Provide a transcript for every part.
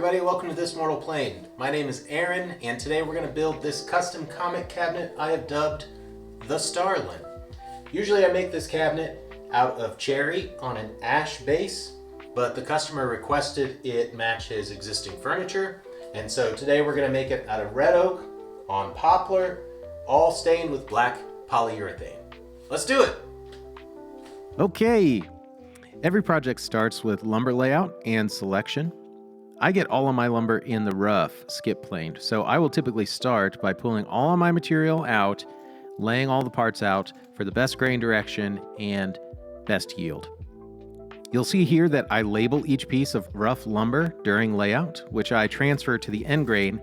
everybody, welcome to This Mortal Plane. My name is Aaron, and today we're going to build this custom comic cabinet I have dubbed the Starlin. Usually I make this cabinet out of cherry on an ash base, but the customer requested it match his existing furniture, and so today we're going to make it out of red oak on poplar, all stained with black polyurethane. Let's do it! Okay, every project starts with lumber layout and selection. I get all of my lumber in the rough, skip planed, so I will typically start by pulling all of my material out, laying all the parts out for the best grain direction and best yield. You'll see here that I label each piece of rough lumber during layout, which I transfer to the end grain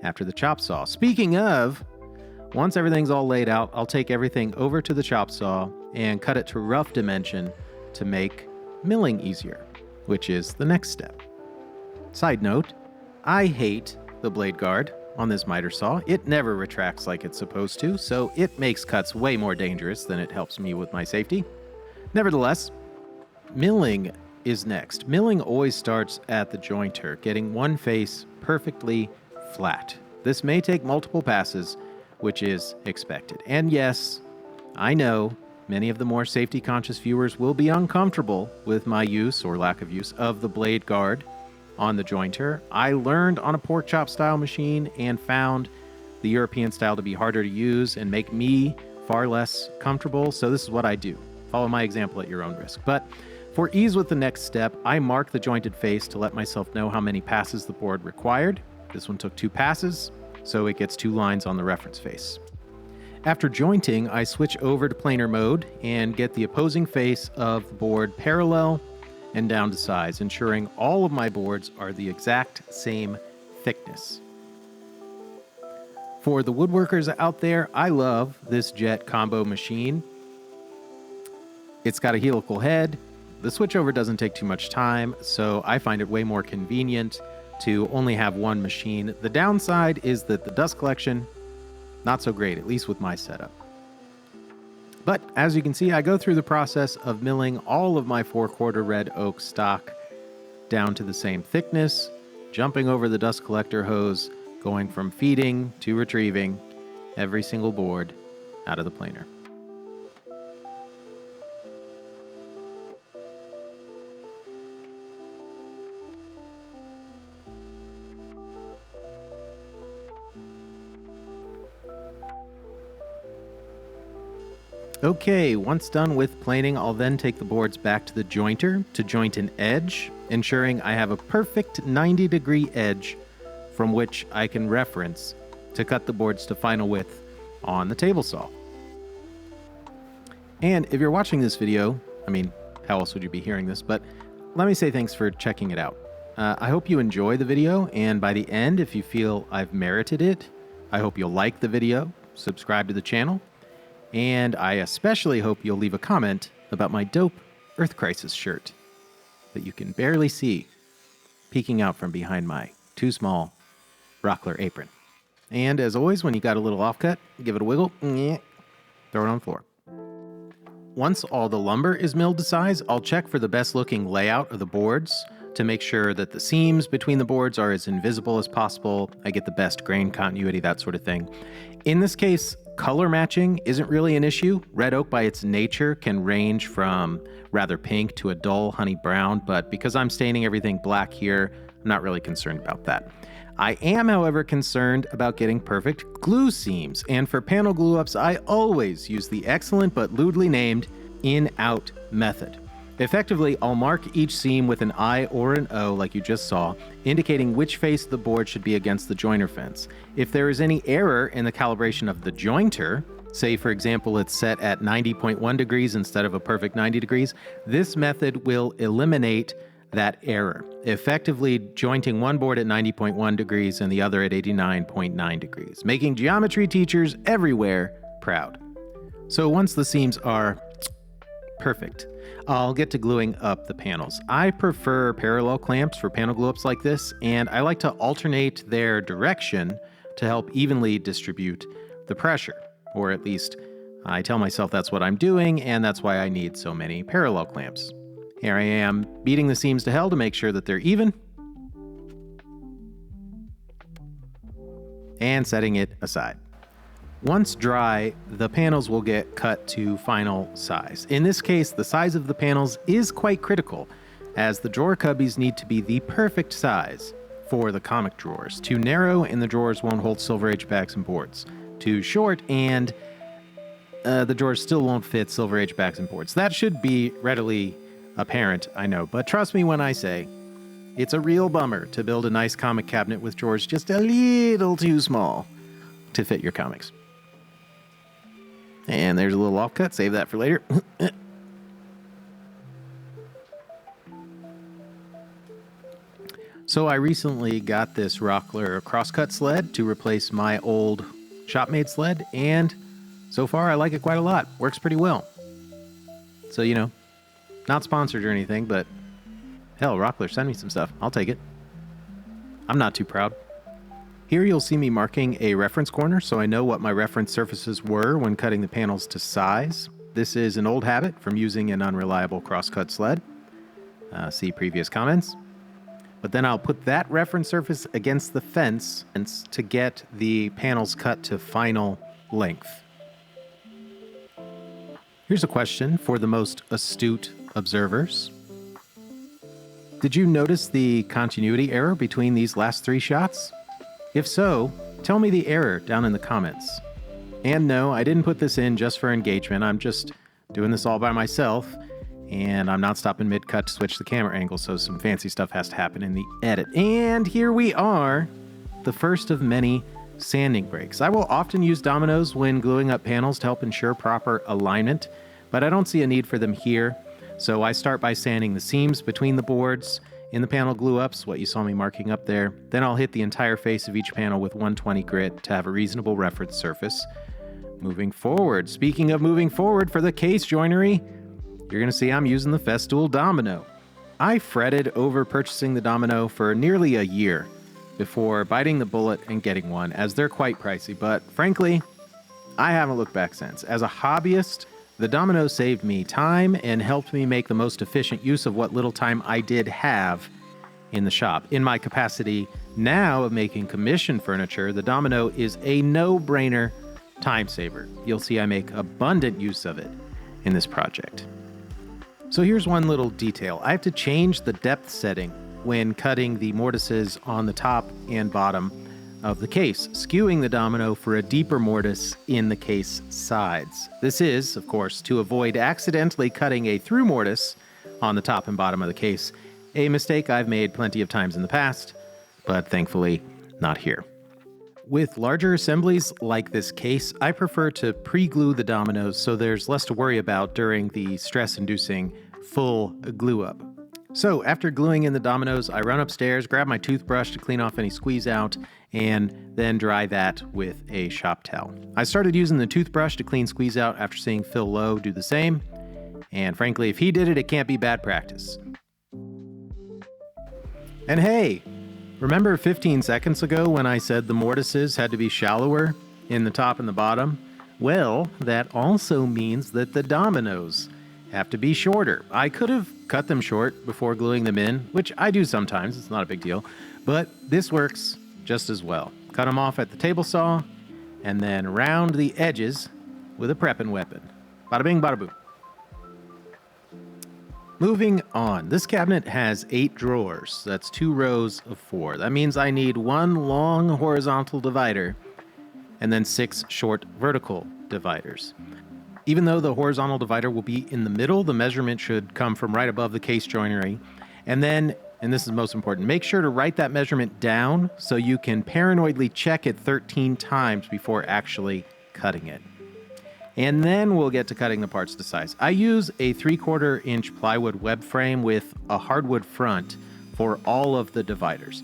after the chop saw. Speaking of, once everything's all laid out, I'll take everything over to the chop saw and cut it to rough dimension to make milling easier, which is the next step. Side note, I hate the blade guard on this miter saw. It never retracts like it's supposed to, so it makes cuts way more dangerous than it helps me with my safety. Nevertheless, milling is next. Milling always starts at the jointer, getting one face perfectly flat. This may take multiple passes, which is expected. And yes, I know many of the more safety-conscious viewers will be uncomfortable with my use or lack of use of the blade guard on the jointer. I learned on a pork chop style machine and found the European style to be harder to use and make me far less comfortable, so this is what I do. Follow my example at your own risk. But for ease with the next step, I mark the jointed face to let myself know how many passes the board required. This one took 2 passes, so it gets 2 lines on the reference face. After jointing, I switch over to planer mode and get the opposing face of the board parallel and down to size, ensuring all of my boards are the exact same thickness. For the woodworkers out there, I love this jet combo machine. It's got a helical head. The switchover doesn't take too much time, so I find it way more convenient to only have one machine. The downside is that the dust collection, not so great, at least with my setup. But as you can see, I go through the process of milling all of my 4/4 red oak stock down to the same thickness, jumping over the dust collector hose, going from feeding to retrieving every single board out of the planer. Okay, once done with planing, I'll then take the boards back to the jointer to joint an edge, ensuring I have a perfect 90-degree edge from which I can reference to cut the boards to final width on the table saw. And if you're watching this video, I mean, how else would you be hearing this? But let me say thanks for checking it out. I hope you enjoy the video, and by the end, if you feel I've merited it, I hope you'll like the video, subscribe to the channel, and I especially hope you'll leave a comment about my dope Earth Crisis shirt that you can barely see peeking out from behind my too small Rockler apron. And as always, when you got a little offcut, give it a wiggle, throw it on the floor. Once all the lumber is milled to size, I'll check for the best looking layout of the boards to make sure that the seams between the boards are as invisible as possible. I get the best grain continuity, that sort of thing. In this case, color matching isn't really an issue. Red oak by its nature can range from rather pink to a dull honey brown, but because I'm staining everything black here, I'm not really concerned about that. I am, however, concerned about getting perfect glue seams, and for panel glue ups, I always use the excellent but lewdly named in-out method. Effectively, I'll mark each seam with an I or an O like you just saw, indicating which face the board should be against the joiner fence. If there is any error in the calibration of the jointer, say for example it's set at 90.1 degrees instead of a perfect 90 degrees, this method will eliminate that error, effectively jointing one board at 90.1 degrees and the other at 89.9 degrees, making geometry teachers everywhere proud. So once the seams are perfect, I'll get to gluing up the panels. I prefer parallel clamps for panel glue ups like this, and I like to alternate their direction to help evenly distribute the pressure, or at least I tell myself that's what I'm doing, and that's why I need so many parallel clamps. Here I am beating the seams to hell to make sure that they're even. and setting it aside. Once dry, the panels will get cut to final size. In this case, the size of the panels is quite critical, as the drawer cubbies need to be the perfect size for the comic drawers. Too narrow and the drawers won't hold Silver Age backs and boards. Too short and the drawers still won't fit Silver Age backs and boards. That should be readily apparent, I know, but trust me when I say it's a real bummer to build a nice comic cabinet with drawers just a little too small to fit your comics. And there's a little offcut, save that for later. So I recently got this Rockler crosscut sled to replace my old shop-made sled, and so far I like it quite a lot. Works pretty well. So, you know, not sponsored or anything, but hell, Rockler, send me some stuff. I'll take it. I'm not too proud. Here you'll see me marking a reference corner so I know what my reference surfaces were when cutting the panels to size. This is an old habit from using an unreliable crosscut sled. See previous comments. But then I'll put that reference surface against the fence to get the panels cut to final length. Here's a question for the most astute observers. Did you notice the continuity error between these last three shots? If so, tell me the error down in the comments. And no, I didn't put this in just for engagement. I'm just doing this all by myself, and I'm not stopping mid-cut to switch the camera angle, so some fancy stuff has to happen in the edit. And here we are, the first of many sanding breaks. I will often use dominoes when gluing up panels to help ensure proper alignment, but I don't see a need for them here. So I start by sanding the seams between the boards in the panel glue-ups, what you saw me marking up there. Then I'll hit the entire face of each panel with 120 grit to have a reasonable reference surface. Moving forward, speaking of moving forward for the case joinery, you're going to see I'm using the Festool domino. I fretted over purchasing the domino for nearly a year before biting the bullet and getting one, as they're quite pricey, but frankly, I haven't looked back since. As a hobbyist, the domino saved me time and helped me make the most efficient use of what little time I did have in the shop. In my capacity now of making commission furniture, the domino is a no-brainer time saver. You'll see I make abundant use of it in this project. So here's one little detail. I have to change the depth setting when cutting the mortises on the top and bottom of the case, skewing the domino for a deeper mortise in the case sides. This is, of course, to avoid accidentally cutting a through mortise on the top and bottom of the case, a mistake I've made plenty of times in the past, but thankfully not here. With larger assemblies like this case, I prefer to pre-glue the dominoes so there's less to worry about during the stress-inducing full glue-up. So after gluing in the dominoes, I run upstairs, grab my toothbrush to clean off any squeeze out, and then dry that with a shop towel. I started using the toothbrush to clean squeeze out after seeing Phil Lowe do the same, and frankly, if he did it, it can't be bad practice. And hey, remember 15 seconds ago when I said the mortises had to be shallower in the top and the bottom? Well, that also means that the dominoes have to be shorter. I could have cut them short before gluing them in, which I do sometimes, it's not a big deal, but this works just as well. Cut them off at the table saw, and then round the edges with a prepping weapon. Bada bing, bada boom. Moving on, this cabinet has 8 drawers. That's 2 rows of 4. That means I need 1 long horizontal divider and then 6 short vertical dividers. Even though the horizontal divider will be in the middle, the measurement should come from right above the case joinery. And then, and this is most important, make sure to write that measurement down so you can paranoidly check it 13 times before actually cutting it. And then we'll get to cutting the parts to size. I use a 3/4 inch plywood web frame with a hardwood front for all of the dividers.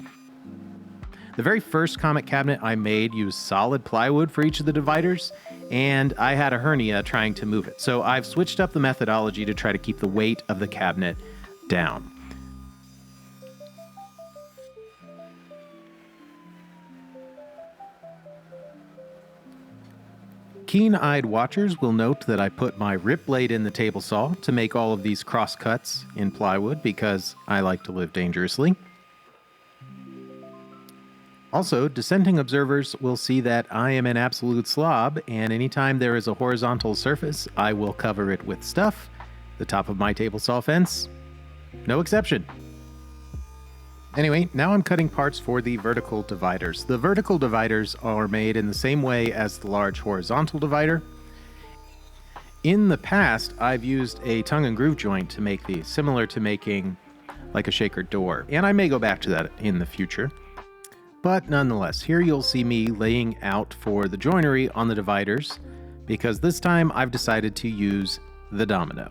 The very first comic cabinet I made used solid plywood for each of the dividers, and I had a hernia trying to move it. So I've switched up the methodology to try to keep the weight of the cabinet down. Keen-eyed watchers will note that I put my rip blade in the table saw to make all of these cross cuts in plywood because I like to live dangerously. Also, dissenting observers will see that I am an absolute slob, and anytime there is a horizontal surface, I will cover it with stuff. The top of my table saw fence, no exception. Anyway, now I'm cutting parts for the vertical dividers. The vertical dividers are made in the same way as the large horizontal divider. In the past, I've used a tongue and groove joint to make these, similar to making like a shaker door, and I may go back to that in the future. But nonetheless, here you'll see me laying out for the joinery on the dividers, because this time I've decided to use the domino.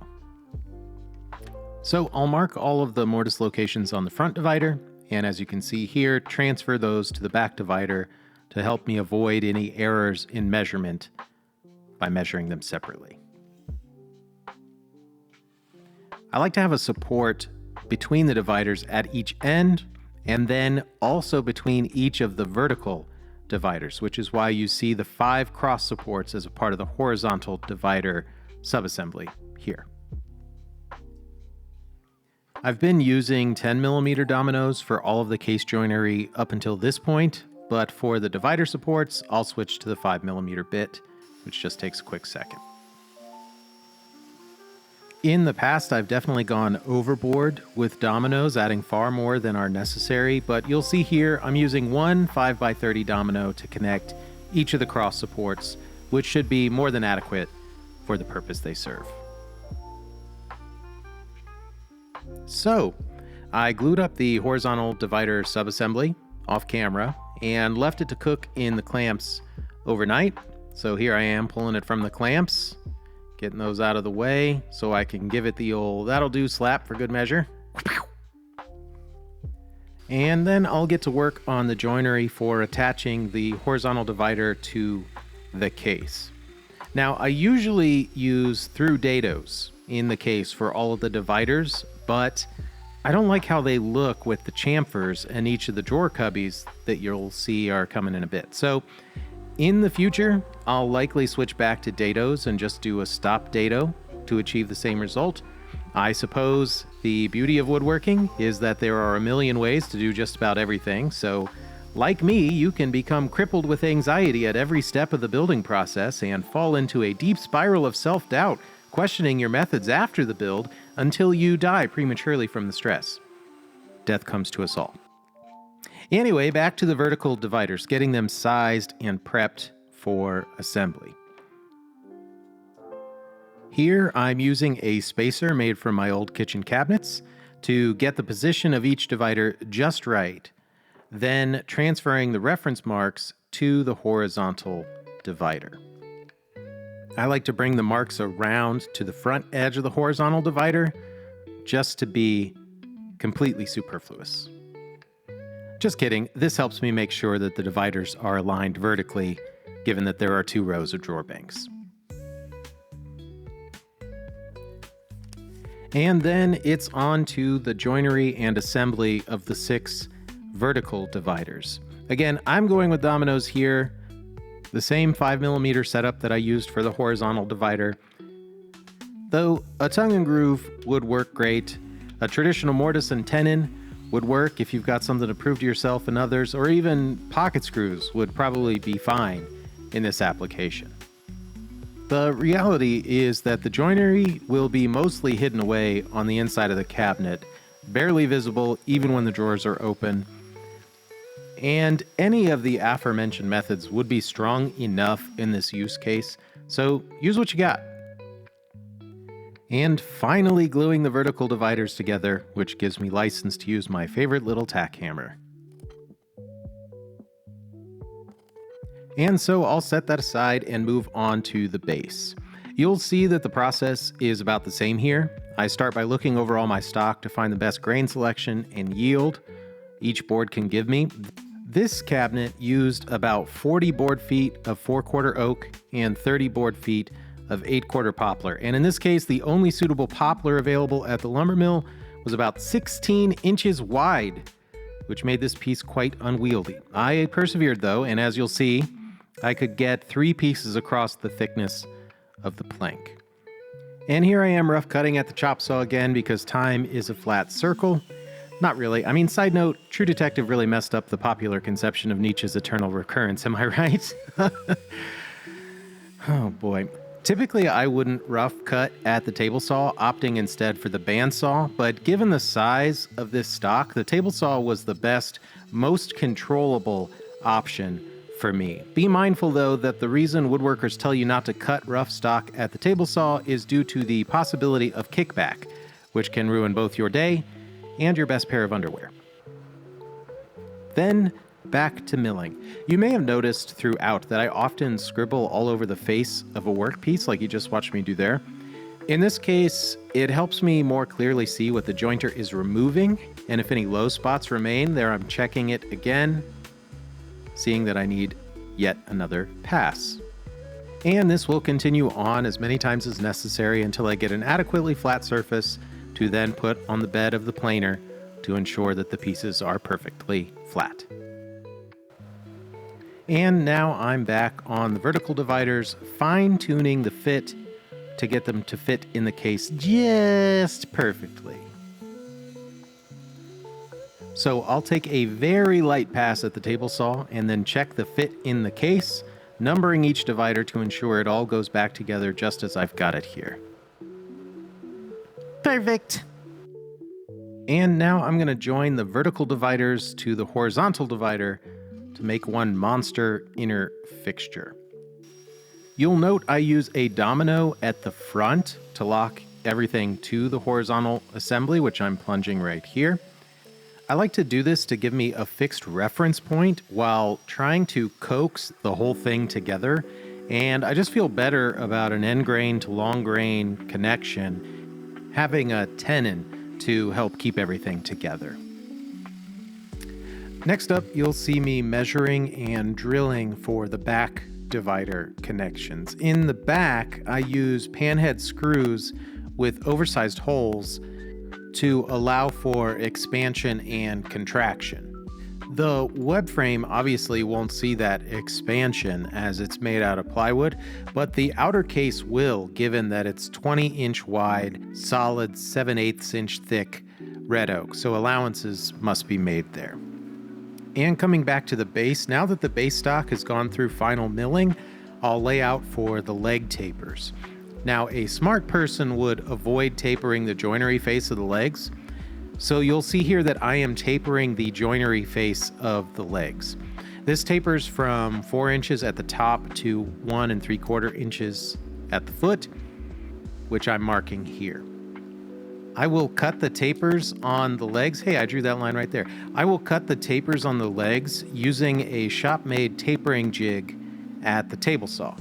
So I'll mark all of the mortise locations on the front divider, and as you can see here, transfer those to the back divider to help me avoid any errors in measurement by measuring them separately. I like to have a support between the dividers at each end, and then also between each of the vertical dividers, which is why you see the 5 cross supports as a part of the horizontal divider subassembly here. I've been using 10mm dominoes for all of the case joinery up until this point, but for the divider supports, I'll switch to the 5mm bit, which just takes a quick second. In the past, I've definitely gone overboard with dominoes, adding far more than are necessary, but you'll see here I'm using one 5x30 domino to connect each of the cross supports, which should be more than adequate for the purpose they serve. So, I glued up the horizontal divider subassembly off camera and left it to cook in the clamps overnight. So here I am pulling it from the clamps, getting those out of the way so I can give it the old that'll do slap for good measure. And then I'll get to work on the joinery for attaching the horizontal divider to the case. Now, I usually use through dados in the case for all of the dividers, but I don't like how they look with the chamfers and each of the drawer cubbies that you'll see are coming in a bit. So in the future, I'll likely switch back to dados and just do a stop dado to achieve the same result. I suppose the beauty of woodworking is that there are a million ways to do just about everything. So like me, you can become crippled with anxiety at every step of the building process and fall into a deep spiral of self-doubt, questioning your methods after the build until you die prematurely from the stress. Death comes to us all. Anyway, back to the vertical dividers, getting them sized and prepped for assembly. Here I'm using a spacer made from my old kitchen cabinets to get the position of each divider just right, then transferring the reference marks to the horizontal divider. I like to bring the marks around to the front edge of the horizontal divider just to be completely superfluous. Just kidding, this helps me make sure that the dividers are aligned vertically, given that there are 2 rows of drawer banks. And then it's on to the joinery and assembly of the 6 vertical dividers. Again, I'm going with dominoes here, the same 5mm setup that I used for the horizontal divider. Though a tongue and groove would work great, a traditional mortise and tenon would work if you've got something to prove to yourself and others, or even pocket screws would probably be fine in this application. The reality is that the joinery will be mostly hidden away on the inside of the cabinet, barely visible even when the drawers are open. And any of the aforementioned methods would be strong enough in this use case, so use what you got. And finally gluing the vertical dividers together, which gives me license to use my favorite little tack hammer. And so I'll set that aside and move on to the base. You'll see that the process is about the same here. I start by looking over all my stock to find the best grain selection and yield each board can give me. This cabinet used about 40 board feet of 4/4 oak and 30 board feet of 8/4 poplar. And in this case, the only suitable poplar available at the lumber mill was about 16 inches wide, which made this piece quite unwieldy. I persevered though, and as you'll see, I could get 3 pieces across the thickness of the plank. And here I am rough cutting at the chop saw again because time is a flat circle. Not really. I mean, side note, True Detective really messed up the popular conception of Nietzsche's eternal recurrence, am I right? Oh boy. Typically, I wouldn't rough cut at the table saw, opting instead for the bandsaw, but given the size of this stock, the table saw was the best, most controllable option for me. Be mindful, though, that the reason woodworkers tell you not to cut rough stock at the table saw is due to the possibility of kickback, which can ruin both your day and your best pair of underwear. Then, back to milling. You may have noticed throughout that I often scribble all over the face of a workpiece like you just watched me do there. In this case, it helps me more clearly see what the jointer is removing, and if any low spots remain, there I'm checking it again, seeing that I need yet another pass. And this will continue on as many times as necessary until I get an adequately flat surface to then put on the bed of the planer to ensure that the pieces are perfectly flat. And now I'm back on the vertical dividers, fine-tuning the fit to get them to fit in the case just perfectly. So I'll take a very light pass at the table saw and then check the fit in the case, numbering each divider to ensure it all goes back together just as I've got it here. Perfect. And now I'm going to join the vertical dividers to the horizontal divider to make one monster inner fixture. You'll note I use a domino at the front to lock everything to the horizontal assembly, which I'm plunging right here. I like to do this to give me a fixed reference point while trying to coax the whole thing together, and I just feel better about an end grain to long grain connection having a tenon to help keep everything together. Next up, you'll see me measuring and drilling for the back divider connections. In the back, I use panhead screws with oversized holes to allow for expansion and contraction. The web frame obviously won't see that expansion as it's made out of plywood, but the outer case will, given that it's 20-inch wide, solid 7/8 inch thick red oak, so allowances must be made there. And coming back to the base, now that the base stock has gone through final milling, I'll lay out for the leg tapers. Now, a smart person would avoid tapering the joinery face of the legs, so you'll see here that I am tapering the joinery face of the legs. This tapers from 4 inches at the top to 1 3/4 inches at the foot, which I'm marking here. I will cut the tapers on the legs. Hey, I drew that line right there. I will cut the tapers on the legs using a shop-made tapering jig at the table saw.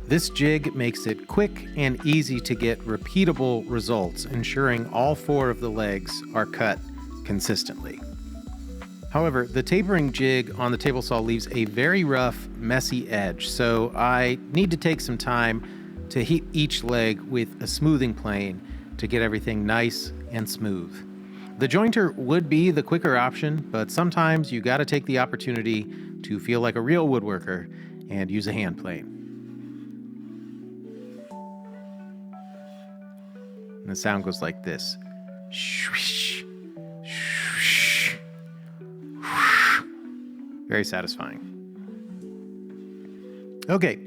This jig makes it quick and easy to get repeatable results, ensuring all 4 of the legs are cut consistently. However, the tapering jig on the table saw leaves a very rough, messy edge, so I need to take some time to heat each leg with a smoothing plane to get everything nice and smooth. The jointer would be the quicker option, but sometimes you gotta take the opportunity to feel like a real woodworker and use a hand plane. And the sound goes like this. Swish, swish, whoosh. Very satisfying. Okay,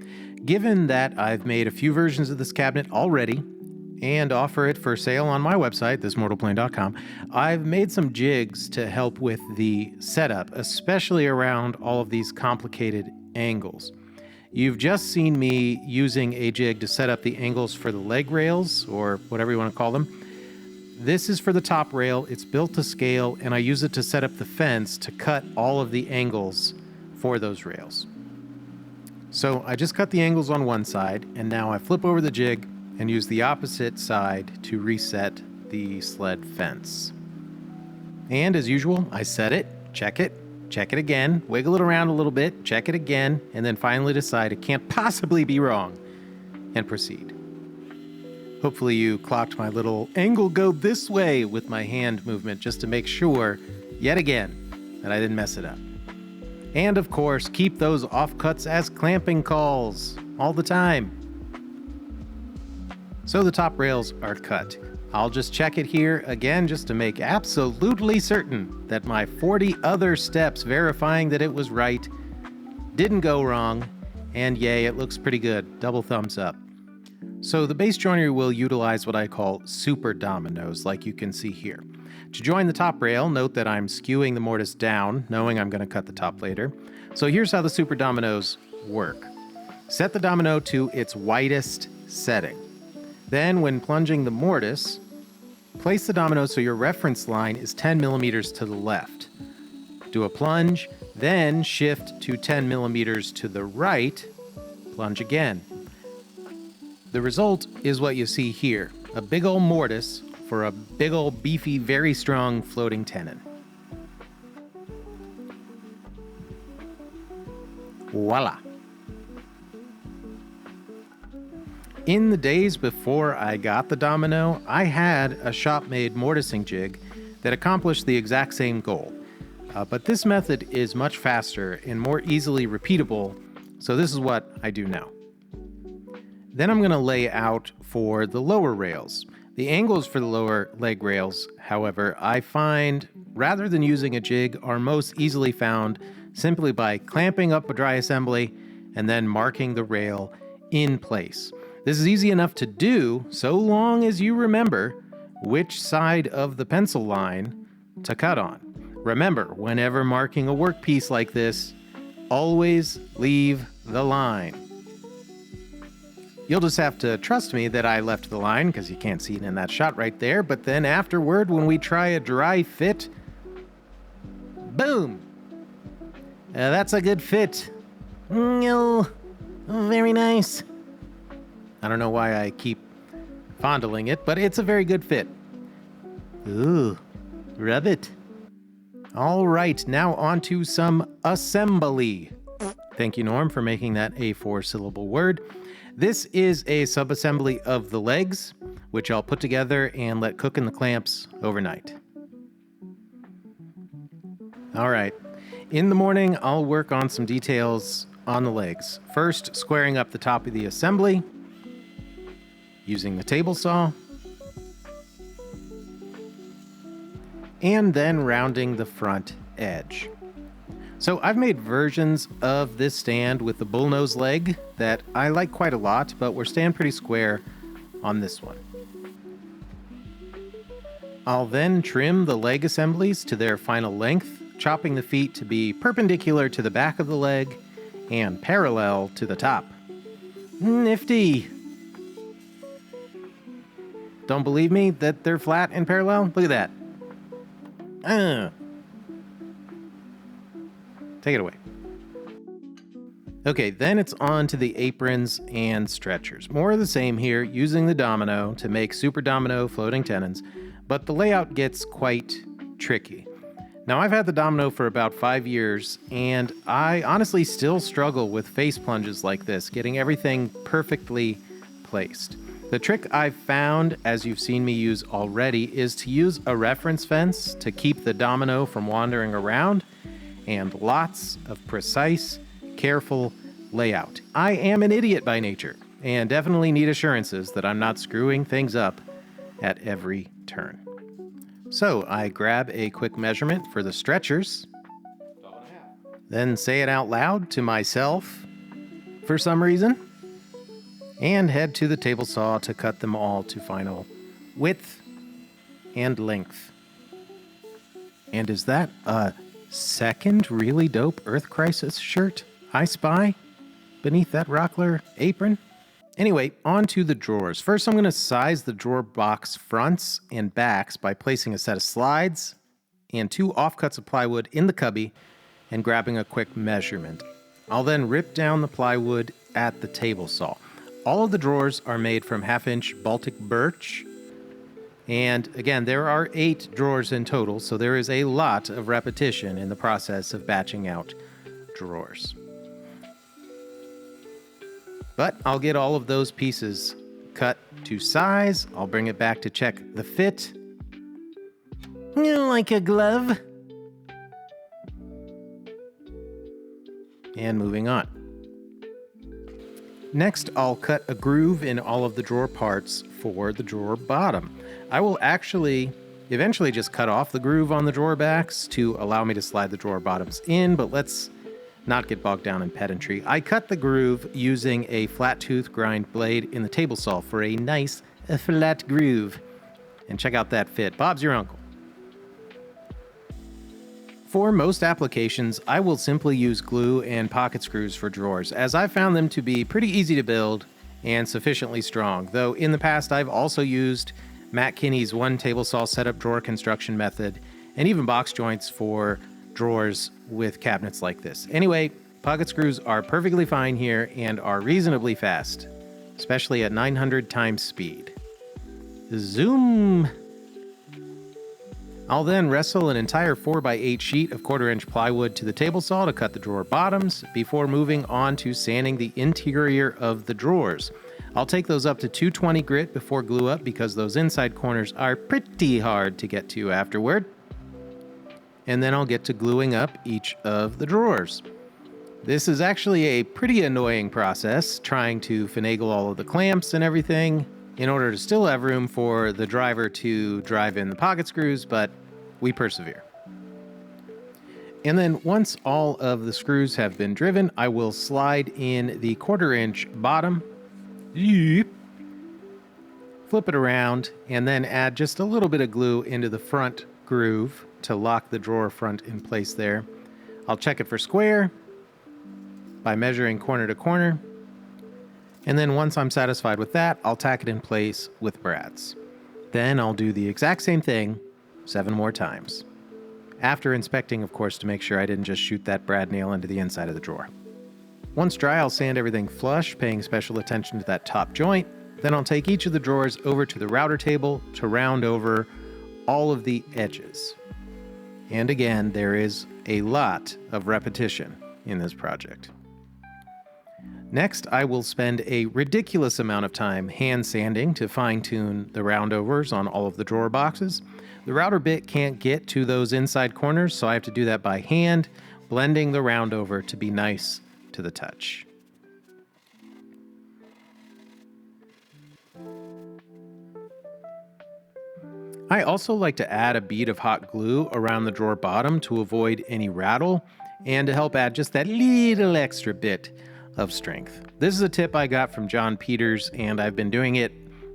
given that I've made a few versions of this cabinet already and offer it for sale on my website, thismortalplane.com, I've made some jigs to help with the setup, especially around all of these complicated angles. You've just seen me using a jig to set up the angles for the leg rails, or whatever you want to call them. This is for the top rail. It's built to scale, and I use it to set up the fence to cut all of the angles for those rails. So I just cut the angles on one side, and now I flip over the jig and use the opposite side to reset the sled fence. And as usual, I set it, check it again, wiggle it around a little bit, check it again, and then finally decide it can't possibly be wrong, and proceed. Hopefully you clocked my little angle go this way with my hand movement just to make sure, yet again, that I didn't mess it up. And of course, keep those offcuts as clamping calls all the time. So the top rails are cut. I'll just check it here again just to make absolutely certain that my 40 other steps verifying that it was right didn't go wrong, and yay, it looks pretty good. Double thumbs up. So the base joinery will utilize what I call super dominoes, like you can see here. To join the top rail, note that I'm skewing the mortise down, knowing I'm going to cut the top later. So here's how the super dominoes work. Set the domino to its widest setting. Then, when plunging the mortise, place the domino so your reference line is 10 millimeters to the left. Do a plunge, then shift to 10 millimeters to the right, plunge again. The result is what you see here, a big ol' mortise for a big ol' beefy, very strong floating tenon. Voila. In the days before I got the domino, I had a shop-made mortising jig that accomplished the exact same goal. But this method is much faster and more easily repeatable, so this is what I do now. Then I'm going to lay out for the lower rails. The angles for the lower leg rails, however, I find, rather than using a jig, are most easily found simply by clamping up a dry assembly and then marking the rail in place. This is easy enough to do so long as you remember which side of the pencil line to cut on. Remember, whenever marking a workpiece like this, always leave the line. You'll just have to trust me that I left the line because you can't see it in that shot right there, but then afterward, when we try a dry fit, boom! That's a good fit. Oh, very nice. I don't know why I keep fondling it, but it's a very good fit. Ooh, rub it. All right, now on to some assembly. Thank you, Norm, for making that a 4-syllable word. This is a subassembly of the legs, which I'll put together and let cook in the clamps overnight. All right, in the morning, I'll work on some details on the legs. First, squaring up the top of the assembly, using the table saw, and then rounding the front edge. So I've made versions of this stand with the bullnose leg that I like quite a lot, but we're staying pretty square on this one. I'll then trim the leg assemblies to their final length, chopping the feet to be perpendicular to the back of the leg and parallel to the top. Nifty! Don't believe me that they're flat and parallel? Look at that. Take it away. Okay, then it's on to the aprons and stretchers. More of the same here, using the domino to make super domino floating tenons, but the layout gets quite tricky. Now, I've had the domino for about 5 years, and I honestly still struggle with face plunges like this, getting everything perfectly placed. The trick I've found, as you've seen me use already, is to use a reference fence to keep the domino from wandering around, and lots of precise, careful layout. I am an idiot by nature, and definitely need assurances that I'm not screwing things up at every turn. So I grab a quick measurement for the stretchers, then say it out loud to myself for some reason, and head to the table saw to cut them all to final width and length. And is that a second really dope Earth Crisis shirt I spy beneath that Rockler apron? Anyway, on to the drawers. First, I'm going to size the drawer box fronts and backs by placing a set of slides and 2 offcuts of plywood in the cubby and grabbing a quick measurement. I'll then rip down the plywood at the table saw. All of the drawers are made from 1/2-inch Baltic birch. And again, there are 8 drawers in total, so there is a lot of repetition in the process of batching out drawers. But I'll get all of those pieces cut to size. I'll bring it back to check the fit. Like a glove. And moving on. Next, I'll cut a groove in all of the drawer parts for the drawer bottom. I will actually eventually just cut off the groove on the drawer backs to allow me to slide the drawer bottoms in, but let's not get bogged down in pedantry. I cut the groove using a flat tooth grind blade in the table saw for a nice flat groove. And check out that fit. Bob's your uncle. For most applications, I will simply use glue and pocket screws for drawers, as I found them to be pretty easy to build and sufficiently strong, though in the past I've also used Matt Kinney's one table saw setup drawer construction method, and even box joints for drawers with cabinets like this. Anyway, pocket screws are perfectly fine here and are reasonably fast, especially at 900 times speed. Zoom! I'll then wrestle an entire 4x8 sheet of 1/4-inch plywood to the table saw to cut the drawer bottoms before moving on to sanding the interior of the drawers. I'll take those up to 220 grit before glue up because those inside corners are pretty hard to get to afterward. And then I'll get to gluing up each of the drawers. This is actually a pretty annoying process, trying to finagle all of the clamps and everything in order to still have room for the driver to drive in the pocket screws, but we persevere. And then once all of the screws have been driven, I will slide in the 1/4-inch bottom, flip it around, and then add just a little bit of glue into the front groove to lock the drawer front in place there. I'll check it for square by measuring corner to corner. And then once I'm satisfied with that, I'll tack it in place with brads. Then I'll do the exact same thing 7 more times. After inspecting, of course, to make sure I didn't just shoot that brad nail into the inside of the drawer. Once dry, I'll sand everything flush, paying special attention to that top joint. Then I'll take each of the drawers over to the router table to round over all of the edges. And again, there is a lot of repetition in this project. Next, I will spend a ridiculous amount of time hand sanding to fine-tune the roundovers on all of the drawer boxes. The router bit can't get to those inside corners, so I have to do that by hand, blending the roundover to be nice to the touch. I also like to add a bead of hot glue around the drawer bottom to avoid any rattle and to help add just that little extra bit of strength. This is a tip I got from John Peters, and I've been doing it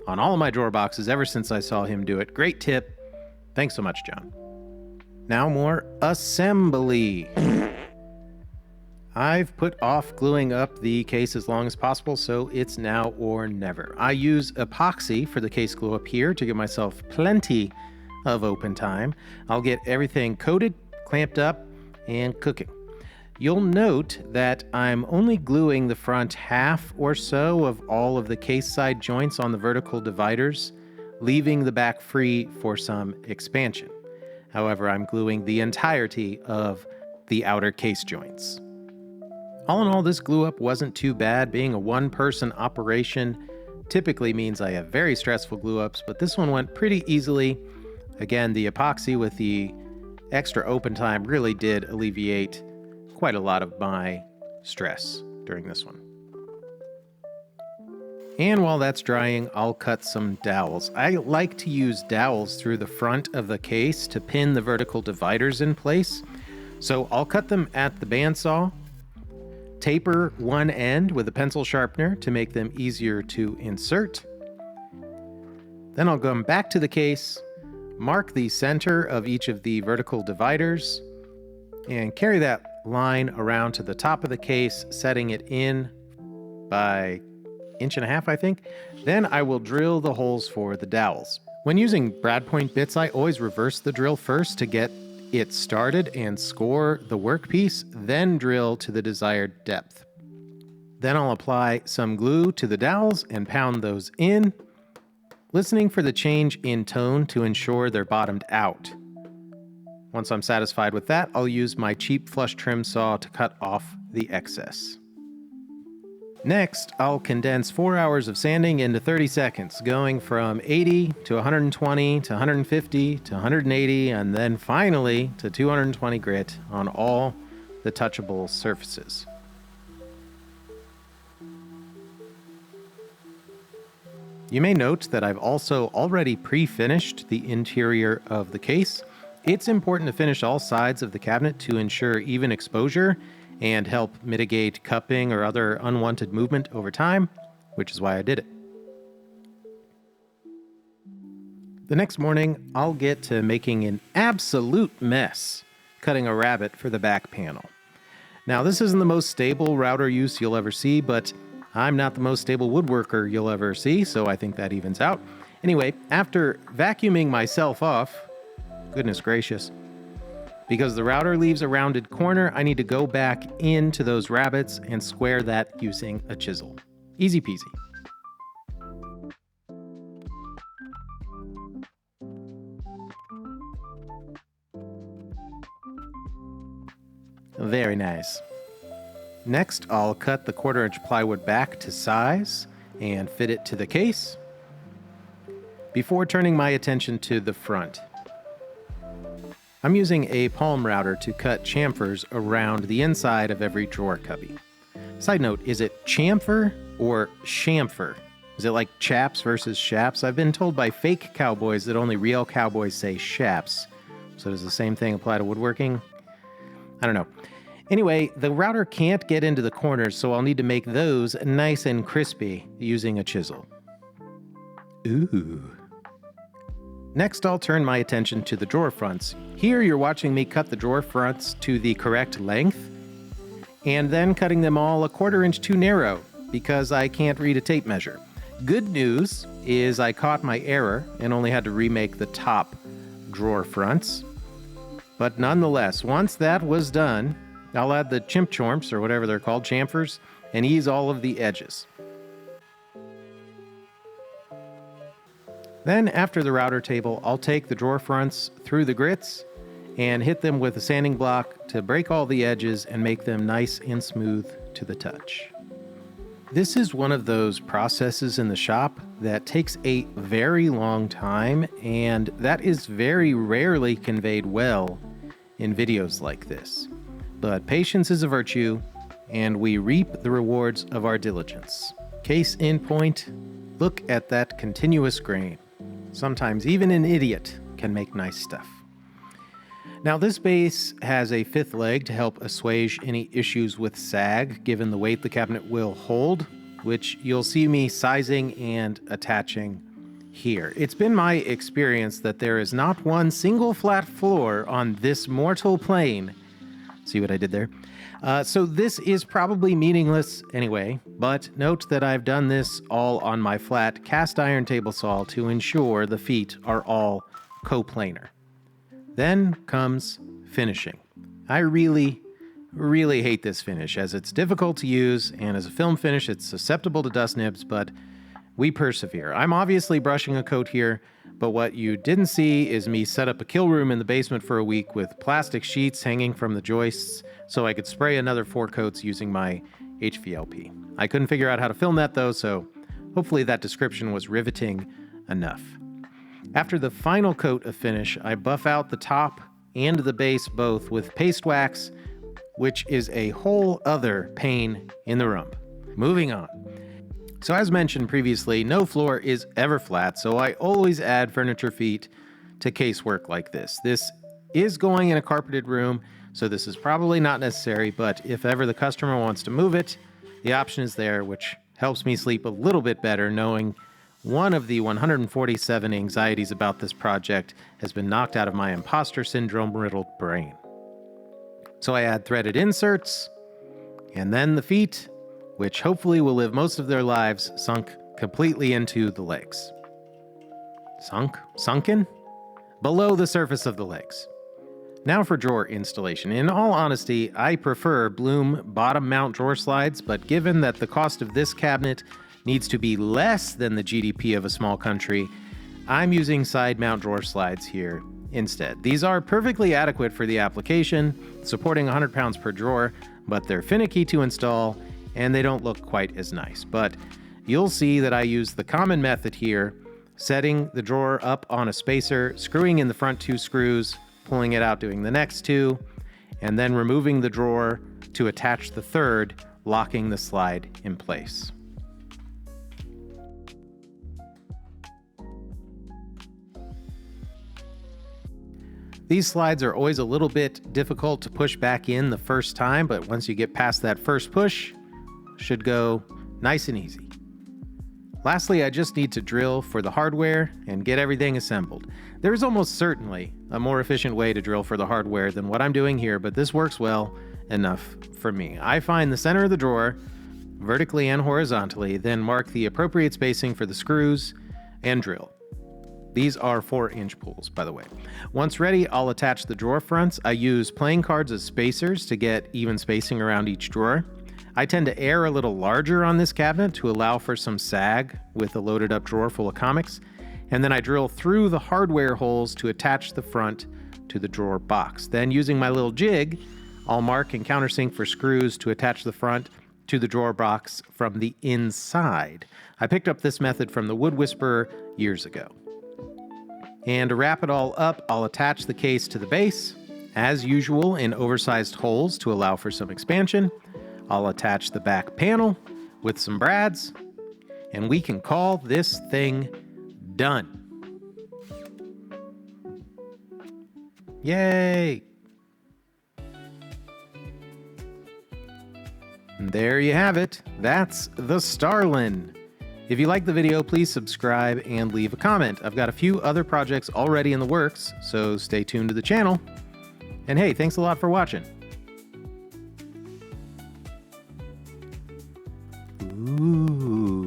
on all of my drawer boxes ever since I saw him do it. Great tip. Thanks so much, John. Now more assembly. I've put off gluing up the case as long as possible, so it's now or never. I use epoxy for the case glue up here to give myself plenty of open time. I'll get everything coated, clamped up, and cooking. You'll note that I'm only gluing the front half or so of all of the case side joints on the vertical dividers, leaving the back free for some expansion. However, I'm gluing the entirety of the outer case joints. All in all, this glue up wasn't too bad. Being a one-person operation typically means I have very stressful glue ups, but this one went pretty easily. Again, the epoxy with the extra open time really did alleviate quite a lot of my stress during this one. And while that's drying, I'll cut some dowels. I like to use dowels through the front of the case to pin the vertical dividers in place. So I'll cut them at the bandsaw, taper one end with a pencil sharpener to make them easier to insert. Then I'll come back to the case, mark the center of each of the vertical dividers, and carry that line around to the top of the case, setting it in by 1.5 inches, I think. Then I will drill the holes for the dowels. When using brad point bits, I always reverse the drill first to get it started and score the workpiece, then drill to the desired depth. Then I'll apply some glue to the dowels and pound those in, listening for the change in tone to ensure they're bottomed out. Once I'm satisfied with that, I'll use my cheap flush trim saw to cut off the excess. Next, I'll condense 4 hours of sanding into 30 seconds, going from 80 to 120 to 150 to 180, and then finally to 220 grit on all the touchable surfaces. You may note that I've also already pre-finished the interior of the case. It's important to finish all sides of the cabinet to ensure even exposure and help mitigate cupping or other unwanted movement over time, which is why I did it. The next morning, I'll get to making an absolute mess, cutting a rabbet for the back panel. Now, this isn't the most stable router use you'll ever see, but I'm not the most stable woodworker you'll ever see, so I think that evens out. Anyway, after vacuuming myself off, goodness gracious, because the router leaves a rounded corner, I need to go back into those rabbets and square that using a chisel. Easy peasy. Very nice. Next, I'll cut the 1/4-inch plywood back to size and fit it to the case before turning my attention to the front. I'm using a palm router to cut chamfers around the inside of every drawer cubby. Side note, is it chamfer or chamfer? Is it like chaps versus shaps? I've been told by fake cowboys that only real cowboys say shaps. So does the same thing apply to woodworking? I don't know. Anyway, the router can't get into the corners, so I'll need to make those nice and crispy using a chisel. Ooh. Next, I'll turn my attention to the drawer fronts. Here, you're watching me cut the drawer fronts to the correct length, and then cutting them all a 1/4 inch too narrow, because I can't read a tape measure. Good news is I caught my error and only had to remake the top drawer fronts. But nonetheless, once that was done, I'll add the chimp chormps, or whatever they're called, chamfers, and ease all of the edges. Then, after the router table, I'll take the drawer fronts through the grits and hit them with a sanding block to break all the edges and make them nice and smooth to the touch. This is one of those processes in the shop that takes a very long time, and that is very rarely conveyed well in videos like this. But patience is a virtue, and we reap the rewards of our diligence. Case in point, look at that continuous grain. Sometimes even an idiot can make nice stuff. Now, this base has a 5th leg to help assuage any issues with sag, given the weight the cabinet will hold, which you'll see me sizing and attaching here. It's been my experience that there is not one single flat floor on this mortal plane. See what I did there? So this is probably meaningless anyway, but note that I've done this all on my flat cast iron table saw to ensure the feet are all coplanar. Then comes finishing. I really hate this finish, as it's difficult to use, and as a film finish it's susceptible to dust nibs, but we persevere. I'm obviously brushing a coat here, but what you didn't see is me set up a kill room in the basement for a week with plastic sheets hanging from the joists so I could spray another 4 coats using my HVLP. I couldn't figure out how to film that though, so hopefully that description was riveting enough. After the final coat of finish, I buff out the top and the base both with paste wax, which is a whole other pain in the rump. Moving on. So as mentioned previously, no floor is ever flat, so I always add furniture feet to casework like this. This is going in a carpeted room, so this is probably not necessary, but if ever the customer wants to move it, the option is there, which helps me sleep a little bit better knowing one of the 147 anxieties about this project has been knocked out of my imposter syndrome-riddled brain. So I add threaded inserts, and then the feet, which hopefully will live most of their lives sunk completely into the legs. Sunken? Below the surface of the legs. Now for drawer installation. In all honesty, I prefer Bloom bottom mount drawer slides, but given that the cost of this cabinet needs to be less than the GDP of a small country, I'm using side mount drawer slides here instead. These are perfectly adequate for the application, supporting 100 pounds per drawer, but they're finicky to install and they don't look quite as nice. But you'll see that I use the common method here, setting the drawer up on a spacer, screwing in the front 2 screws, pulling it out, doing the next 2, and then removing the drawer to attach the 3rd, locking the slide in place. These slides are always a little bit difficult to push back in the first time, but once you get past that first push, should go nice and easy. Lastly, I just need to drill for the hardware and get everything assembled. There is almost certainly a more efficient way to drill for the hardware than what I'm doing here, but this works well enough for me. I find the center of the drawer, vertically and horizontally, then mark the appropriate spacing for the screws and drill. These are 4-inch pulls, by the way. Once ready, I'll attach the drawer fronts. I use playing cards as spacers to get even spacing around each drawer. I tend to err a little larger on this cabinet to allow for some sag with a loaded up drawer full of comics. And then I drill through the hardware holes to attach the front to the drawer box. Then using my little jig, I'll mark and countersink for screws to attach the front to the drawer box from the inside. I picked up this method from the Wood Whisperer years ago. And to wrap it all up, I'll attach the case to the base, as usual in oversized holes to allow for some expansion. I'll attach the back panel with some brads, and we can call this thing done. Yay! And there you have it. That's the Starlin. If you like the video, please subscribe and leave a comment. I've got a few other projects already in the works, so stay tuned to the channel. And hey, thanks a lot for watching. Ooh.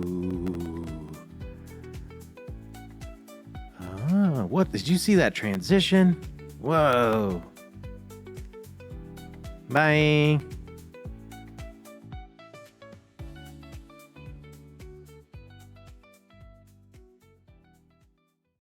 What? Did you see that transition? Whoa. Bye.